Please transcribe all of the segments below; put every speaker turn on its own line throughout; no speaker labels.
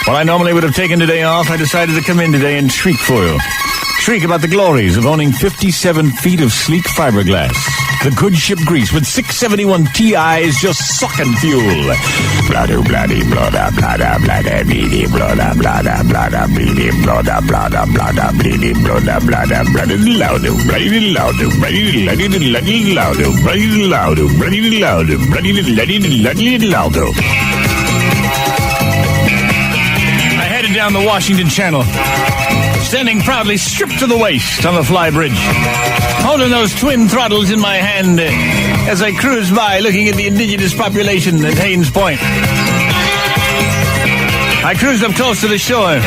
While I normally would have taken today off, I decided to come in today and shriek for you. Shriek about the glories of owning 57 feet of sleek fiberglass. The good ship Grease with 671 TIs just sucking fuel. Bloody, bloody, bloody, bloody, bloody, bleedy, bloody, bloody, bloody, bleedy, bloody, bloody, bloody, bleedy, bloody, bloody, bloody, louder, bloody, louder, bloody, bloody, bloody, louder, bloody, louder, bloody, louder, bloody, bloody, bloody, louder. I headed down the Washington Channel, standing proudly stripped to the waist on the fly bridge, holding those twin throttles in my hand as I cruised by looking at the indigenous population at Hains Point. I cruised up close to the shore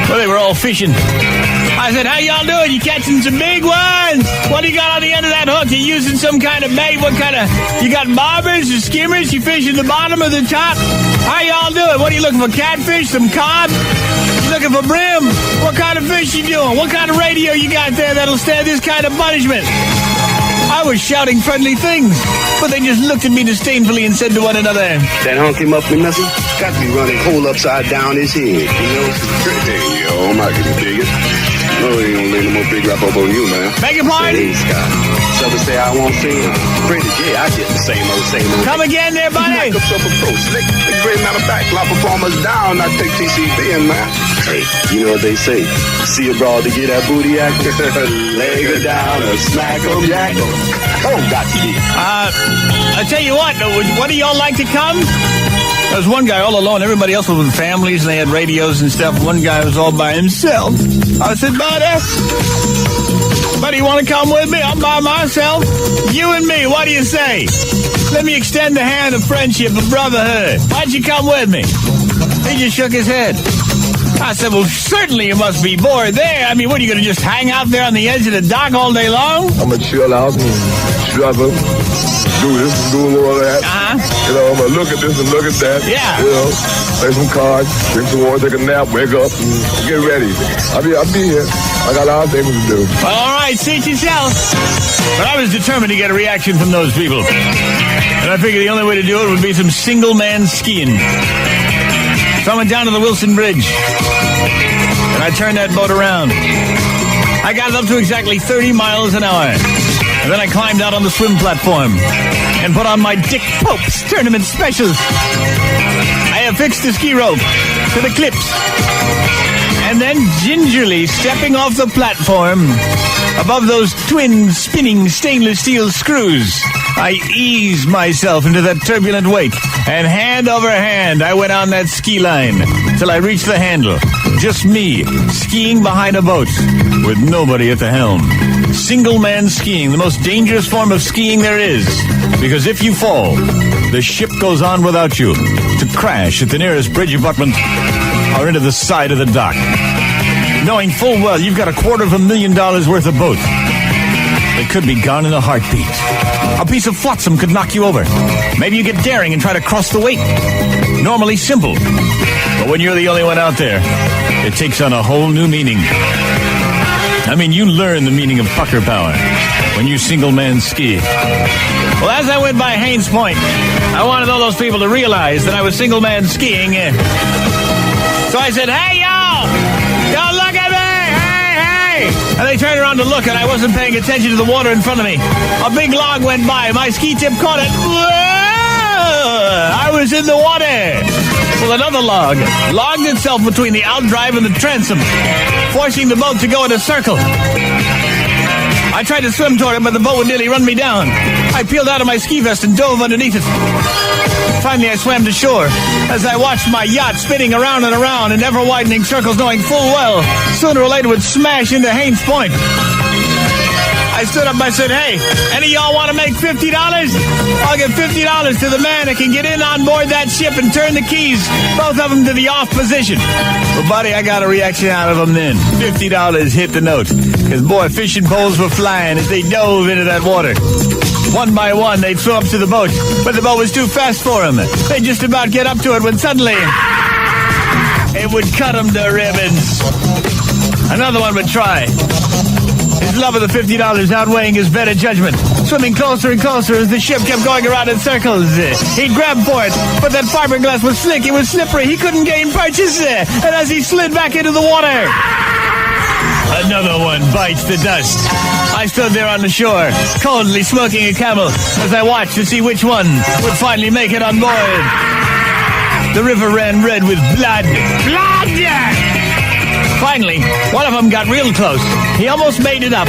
where they were all fishing. I said, how y'all doing? You catching some big ones? What do you got on the end of that hook? You using some kind of bait? What kind of... You got bobbers or skimmers? You fishing the bottom or the top? How y'all doing? What are you looking for? Catfish? Some cod? Looking for brim? What kind of fish you doing? What kind of radio you got there that'll stand this kind of punishment? I was shouting friendly things, but they just looked at me disdainfully and said to one another,
that honk him up and nothing? Got to be running whole upside down his head, you know? Hey, yo, I'm not gonna dig it. No, he ain't gonna lay no more big rap up on you, man.
Beg your pardon?
Hey, Scott. Some say I won't see him. Pretty, yeah, I get the same old.
Come again there, buddy.
Knock up some approach. Slick, great matter of fact, lot performers down. I take TCB in, man. Hey, you know what they say? See a broad to get that booty act. Leg her down or smack them, jack them. Oh, got to be.
I tell you what do y'all like to come? There was one guy all alone. Everybody else was with families, and they had radios and stuff. One guy was all by himself. I said, buddy, you want to come with me? I'm by myself. You and me, what do you say? Let me extend the hand of friendship, of brotherhood. Why'd you come with me? He just shook his head. I said, well, certainly you must be bored there. I mean, what, are you going to just hang out there on the edge of the dock all day long?
I'm going to chill out and struggle, do this and do all that. You know, I'm going to look at this and look at that.
Yeah.
You know, play some cards, drink some water, take a nap, wake up, and get ready. I'll be here. I got a lot of things to do.
Well, all right, suit yourself. But I was determined to get a reaction from those people. And I figured the only way to do it would be some single-man skiing. So I went down to the Wilson Bridge, and I turned that boat around. I got it up to exactly 30 miles an hour. And then I climbed out on the swim platform and put on my Dick Pope's tournament specials. I affixed the ski rope to the clips. And then gingerly stepping off the platform above those twin spinning stainless steel screws, I eased myself into that turbulent wake, and hand over hand, I went on that ski line till I reached the handle. Just me, skiing behind a boat, with nobody at the helm. Single man skiing, the most dangerous form of skiing there is. Because if you fall, the ship goes on without you, to crash at the nearest bridge abutment or into the side of the dock. Knowing full well you've got $250,000 worth of boat. It could be gone in a heartbeat. A piece of flotsam could knock you over. Maybe you get daring and try to cross the wake. Normally simple. But when you're the only one out there, it takes on a whole new meaning. I mean, you learn the meaning of pucker power when you single-man ski. Well, as I went by Hains Point, I wanted all those people to realize that I was single-man skiing. So I said, hey, y'all! Y'all look at me! And they turned around to look, and I wasn't paying attention to the water in front of me. A big log went by. My ski tip caught it. I was in the water. Well, another log logged itself between the outdrive and the transom, forcing the boat to go in a circle. I tried to swim toward it, but the boat would nearly run me down. I peeled out of my ski vest and dove underneath it. Finally, I swam to shore as I watched my yacht spinning around and around in ever-widening circles, knowing full well sooner or later would smash into Hains Point. I stood up and I said, hey, any of y'all want to make $50? I'll give $50 to the man that can get in on board that ship and turn the keys, both of them to the off position. Well, buddy, I got a reaction out of them then. $50 hit the note. Because, boy, fishing poles were flying as they dove into that water. One by one, they'd swim up to the boat, but the boat was too fast for them. They'd just about get up to it when suddenly it would cut them to ribbons. Another one would try. His his love of the $50 outweighing his better judgment. Swimming closer and closer as the ship kept going around in circles. He grabbed for it, but that fiberglass was slick, it was slippery, he couldn't gain purchase. And as he slid back into the water, another one bites the dust. I stood there on the shore, coldly smoking a Camel, as I watched to see which one would finally make it on board. The river ran red with blood. Blood! Finally, one of them got real close. He almost made it up.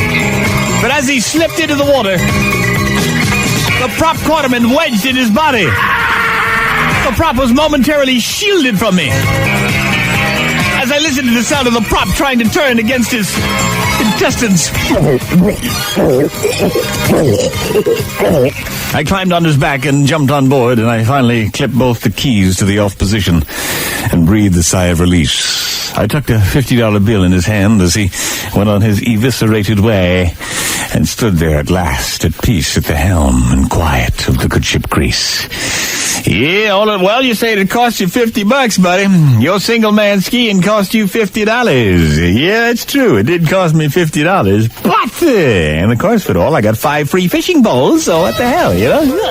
But as he slipped into the water, the prop caught him and wedged in his body. The prop was momentarily shielded from me. As I listened to the sound of the prop trying to turn against his intestines, I climbed on his back and jumped on board, and I finally clipped both the keys to the off position and breathed a sigh of release. I tucked a $50 bill in his hand as he went on his eviscerated way and stood there at last at peace at the helm and quiet of the good ship Grease. Yeah, well, you say it cost you $50, buddy. Your single man skiing cost you $50. Yeah, it's true. It did cost me $50. But, and of course, for it all, I got 5 free fishing bowls, so what the hell, you know?